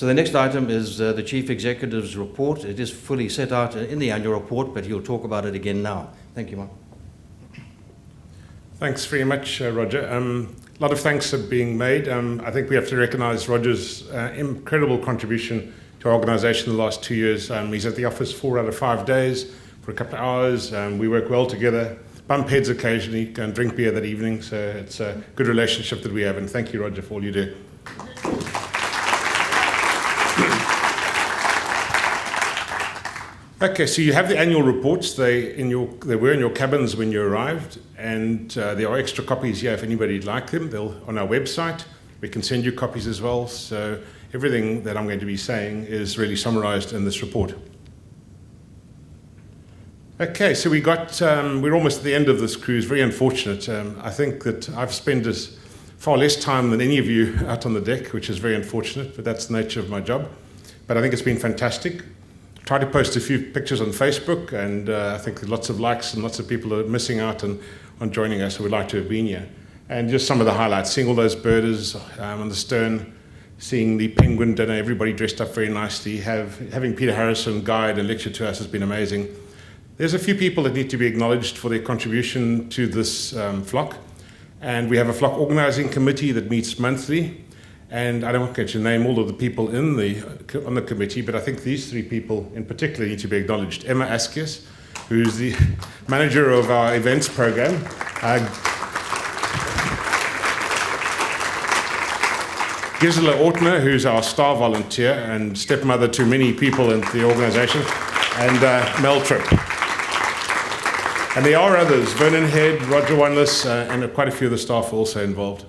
So the next item is the Chief Executive's report. It is fully set out in the annual report, but he'll talk about it again now. Thank you, Mark. Thanks very much, Roger. A lot of thanks are being made. I think we have to recognise Roger's incredible contribution to our organisation in the last 2 years. He's at the office 4 out of 5 days for a couple of hours. We work well together, bump heads occasionally, go and drink beer that evening. So it's a good relationship that we have. And thank you, Roger, for all you do. Okay, so you have the annual reports. They were in your cabins when you arrived, and there are extra copies here if anybody would like them. They're on our website. We can send you copies as well. So everything that I'm going to be saying is really summarised in this report. Okay, so we're almost at the end of this cruise. Very unfortunate. I think that I've spent far less time than any of you out on the deck, which is very unfortunate, but that's the nature of my job. But I think it's been fantastic. Tried to post a few pictures on Facebook, and I think lots of likes and lots of people are missing out on joining us who would like to have been here. And just some of the highlights, seeing all those birders on the stern, seeing the penguin dinner, everybody dressed up very nicely, having Peter Harrison guide and lecture to us has been amazing. There's a few people that need to be acknowledged for their contribution to this flock, and we have a flock organising committee that meets monthly. And I don't get to name all of the people on the committee, but I think these 3 people in particular need to be acknowledged. Emma Askias, who's the manager of our events program. Gisela Ortner, who's our star volunteer and stepmother to many people in the organisation. And Mel Tripp. And there are others, Vernon Head, Roger Wanless, and quite a few of the staff are also involved.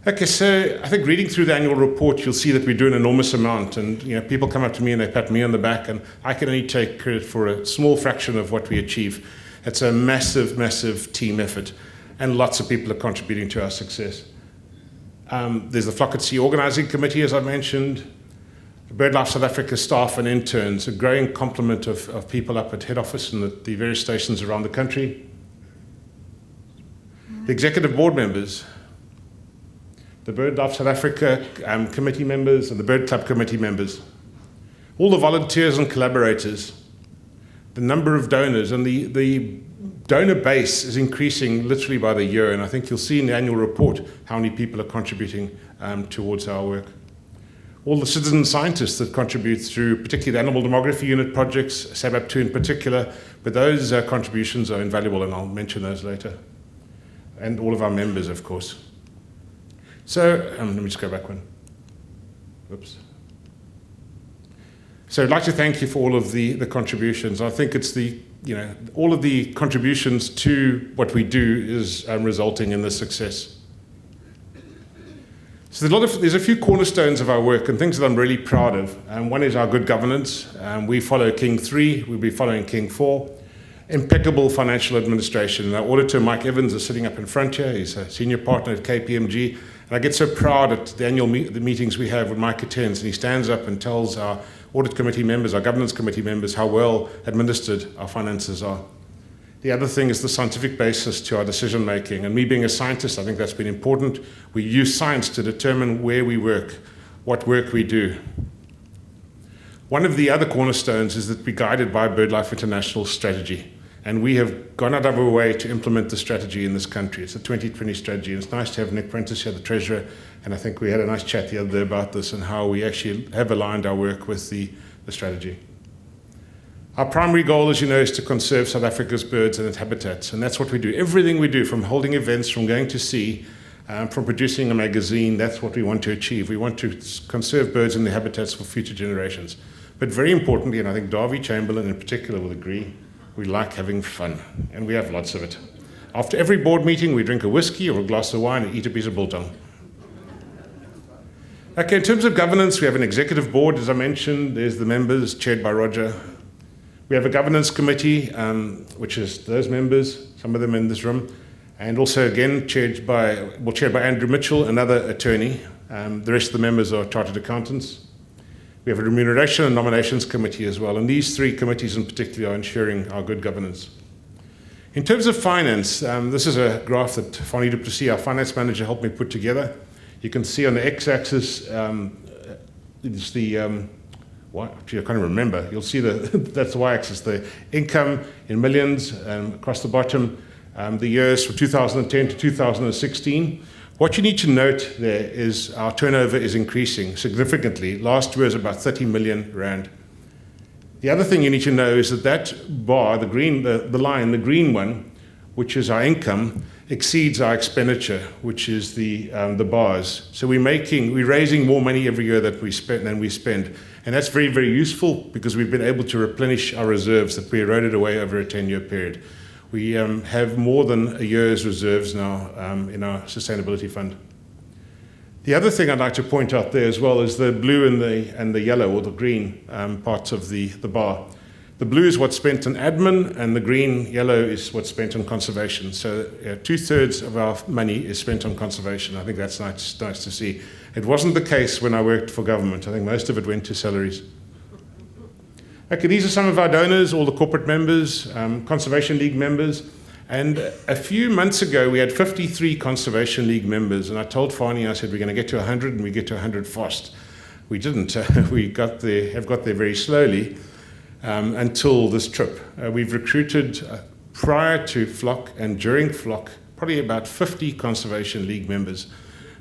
Okay, so I think reading through the annual report, you'll see that we do an enormous amount, and people come up to me and they pat me on the back, and I can only take credit for a small fraction of what we achieve. It's a massive, massive team effort, and lots of people are contributing to our success. There's the Flock at Sea Organising Committee, as I mentioned, BirdLife South Africa staff and interns, a growing complement of people up at head office and at the various stations around the country. The executive board members, the BirdLife South Africa committee members and the Bird Club committee members, all the volunteers and collaborators, the number of donors, and the donor base is increasing literally by the year, and I think you'll see in the annual report how many people are contributing towards our work. All the citizen scientists that contribute through particularly the Animal Demography Unit projects, SABAP2 in particular, but those contributions are invaluable, and I'll mention those later. And all of our members, of course. So, let me just go back one. Oops. So I'd like to thank you for all of the contributions. I think it's all of the contributions to what we do is resulting in this success. So there's a few cornerstones of our work and things that I'm really proud of. One is our good governance. We follow King 3, we'll be following King 4. Impeccable financial administration. And our auditor, Mike Evans, is sitting up in front here. He's a senior partner at KPMG. And I get so proud at the annual the meetings we have when Mike attends, and he stands up and tells our audit committee members, our governance committee members, how well administered our finances are. The other thing is the scientific basis to our decision making. And me being a scientist, I think that's been important. We use science to determine where we work, what work we do. One of the other cornerstones is that we're guided by BirdLife International strategy. And we have gone out of our way to implement the strategy in this country. It's a 2020 strategy. And it's nice to have Nick Prentice here, the treasurer. And I think we had a nice chat the other day about this and how we actually have aligned our work with the strategy. Our primary goal, as you know, is to conserve South Africa's birds and its habitats. And that's what we do. Everything we do, from holding events, from going to sea, from producing a magazine, that's what we want to achieve. We want to conserve birds and their habitats for future generations. But very importantly, and I think Davy Chamberlain in particular will agree, we like having fun, and we have lots of it. After every board meeting, we drink a whiskey or a glass of wine and eat a piece of biltong. Okay, in terms of governance, we have an executive board, as I mentioned. There's the members, chaired by Roger. We have a governance committee, which is those members, some of them in this room, and also, again, chaired by Andrew Mitchell, another attorney. The rest of the members are chartered accountants. We have a remuneration and nominations committee as well, and these 3 committees in particular are ensuring our good governance. In terms of finance, this is a graph that Fanny du Plessis, our finance manager, helped me put together. You can see on the x-axis is the, actually I can't remember. You'll see that's the y-axis, the income in millions across the bottom, the years from 2010 to 2016. What you need to note there is our turnover is increasing significantly. Last year was about 30 million rand. The other thing you need to know is that bar, the green, the line, the green one, which is our income, exceeds our expenditure, which is the bars. So we're raising more money every year than we spend. And that's very, very useful because we've been able to replenish our reserves that we eroded away over a 10-year period. We have more than a year's reserves now in our sustainability fund. The other thing I'd like to point out there as well is the blue and the yellow or the green parts of the bar. The blue is what's spent on admin, and the green, yellow is what's spent on conservation. So 2/3 of our money is spent on conservation. I think that's nice to see. It wasn't the case when I worked for government. I think most of it went to salaries. Okay, these are some of our donors, all the corporate members, Conservation League members. And a few months ago, we had 53 Conservation League members. And I told Fani, I said, we're going to get to 100 and we get to 100 fast. We didn't. We got there very slowly until this trip. We've recruited prior to Flock and during Flock, probably about 50 Conservation League members.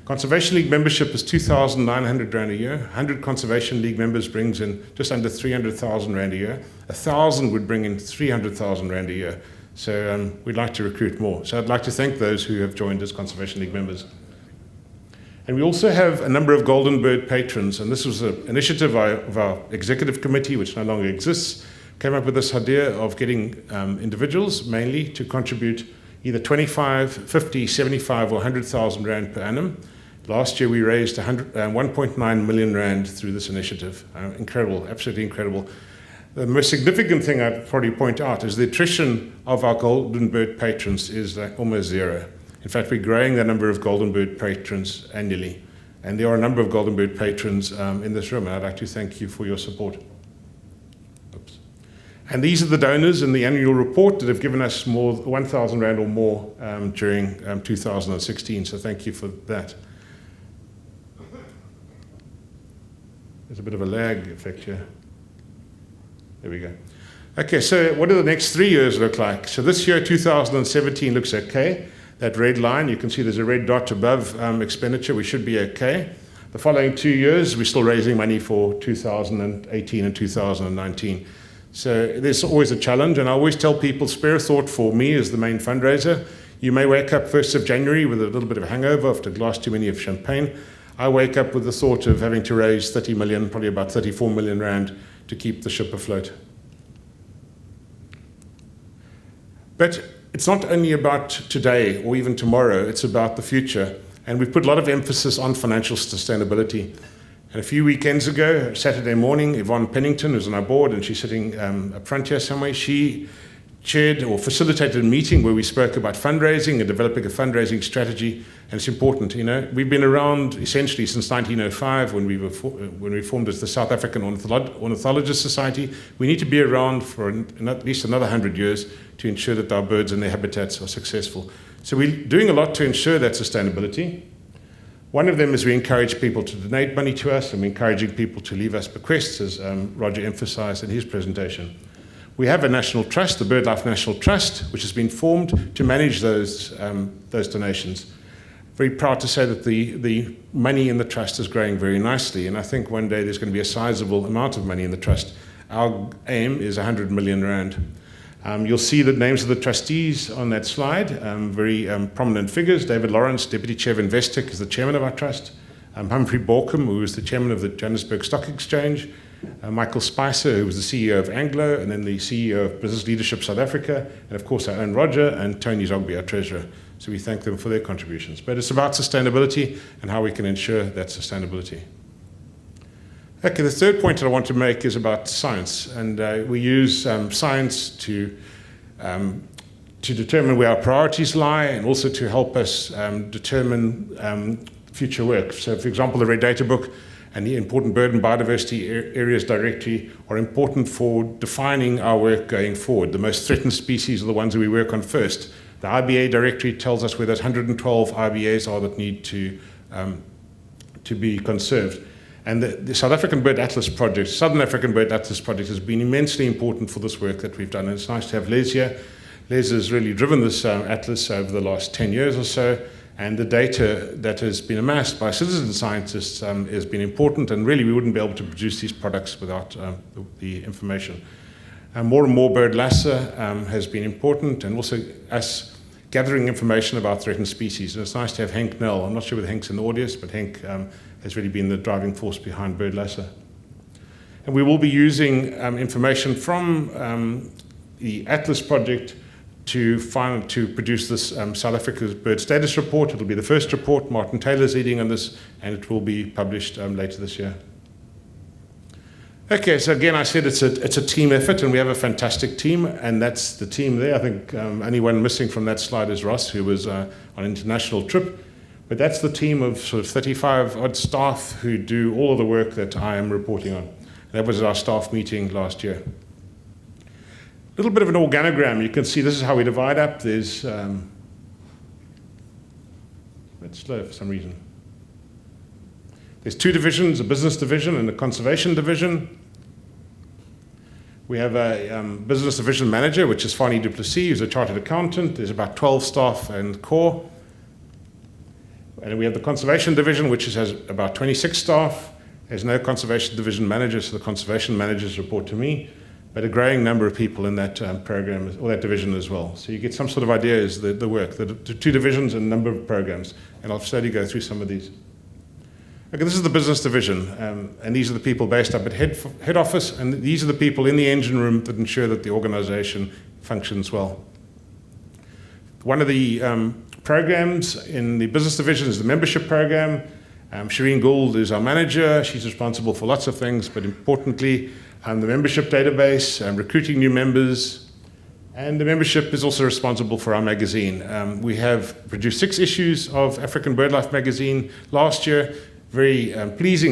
Conservation League membership is 2,900 Rand a year. 100 Conservation League members brings in just under 300,000 Rand a year. 1,000 would bring in 300,000 Rand a year. So we'd like to recruit more. So I'd like to thank those who have joined as Conservation League members. And we also have a number of Golden Bird patrons, and this was an initiative of our executive committee, which no longer exists, came up with this idea of getting individuals mainly to contribute either 25, 50, 75 or 100,000 Rand per annum. Last year we raised 1.9 million Rand through this initiative. Incredible, absolutely incredible. The most significant thing I'd probably point out is the attrition of our Golden Bird patrons is almost zero. In fact, we're growing the number of Golden Bird patrons annually. And there are a number of Golden Bird patrons in this room, and I'd like to thank you for your support. Oops. And these are the donors in the annual report that have given us more 1,000 Rand or more during 2016, so thank you for that. There's a bit of a lag effect here. There we go. Okay, so what do the next 3 years look like? So this year, 2017, looks okay. That red line, you can see there's a red dot above expenditure. We should be okay. The following 2 years, we're still raising money for 2018 and 2019. So there's always a challenge, and I always tell people, spare a thought for me as the main fundraiser. You may wake up 1st of January with a little bit of a hangover after a glass too many of champagne. I wake up with the thought of having to raise 30 million, probably about 34 million Rand, to keep the ship afloat. But it's not only about today or even tomorrow, it's about the future. And we've put a lot of emphasis on financial sustainability. And a few weekends ago, Saturday morning, Yvonne Pennington, who's on our board, and she's sitting up front here somewhere, she chaired or facilitated a meeting where we spoke about fundraising and developing a fundraising strategy. And it's important, you know. We've been around essentially since 1905 when we formed as the South African Ornithologist Society. We need to be around for at least another 100 years to ensure that our birds and their habitats are successful. So we're doing a lot to ensure that sustainability. One of them is we encourage people to donate money to us, and we're encouraging people to leave us bequests, as Roger emphasized in his presentation. We have a national trust, the BirdLife National Trust, which has been formed to manage those donations. Very proud to say that the money in the trust is growing very nicely, and I think one day there's going to be a sizable amount of money in the trust. Our aim is 100 million Rand. You'll see the names of the trustees on that slide, very prominent figures. David Lawrence, Deputy Chair of Investec, is the chairman of our trust. Humphrey Borkham, who is the chairman of the Johannesburg Stock Exchange. Michael Spicer, who was the CEO of Anglo, and then the CEO of Business Leadership South Africa, and of course our own Roger, and Tony Zogby, our treasurer. So we thank them for their contributions. But it's about sustainability and how we can ensure that sustainability. Okay, the third point that I want to make is about science, and we use science to determine where our priorities lie, and also to help us determine future work. So, for example, the Red Data Book and the important bird and biodiversity areas directory are important for defining our work going forward. The most threatened species are the ones that we work on first. The IBA directory tells us where those 112 IBAs are that need to be conserved. And the South African Bird Atlas Project, Southern African Bird Atlas Project, has been immensely important for this work that we've done. And it's nice to have Les here. Les has really driven this atlas over the last 10 years or so, and the data that has been amassed by citizen scientists has been important, and really we wouldn't be able to produce these products without the information. More and more birdlasser has been important, and also us gathering information about threatened species. And it's nice to have Henk Nel. I'm not sure whether Henk's in the audience, but Henk has really been the driving force behind birdlasser. And we will be using information from the Atlas project to produce this South Africa's bird status report. It'll be the first report. Martin Taylor's leading on this, and it will be published later this year. Okay, so again, I said it's a team effort, and we have a fantastic team, and that's the team there. I think only one missing from that slide is Ross, who was on an international trip. But that's the team of sort of 35 odd staff who do all of the work that I am reporting on. That was at our staff meeting last year. A little bit of an organogram. You can see this is how we divide up. There's, that's slow for some reason. There's two divisions, a business division and a conservation division. We have a business division manager, which is Fanny Duplessis, who's a chartered accountant. There's about 12 staff and core. And we have the conservation division, which has about 26 staff. There's no conservation division manager, so the conservation managers report to me, but a growing number of people in that program, or that division as well. So you get some sort of idea as the work, the two divisions and number of programs. And I'll slowly go through some of these. Okay, this is the business division, and these are the people based up at head office, and these are the people in the engine room that ensure that the organization functions well. One of the programs in the business division is the membership program. Shireen Gould is our manager. She's responsible for lots of things, but importantly, the membership database, recruiting new members, and the membership is also responsible for our magazine. We have produced 6 issues of African BirdLife magazine last year. Very pleasing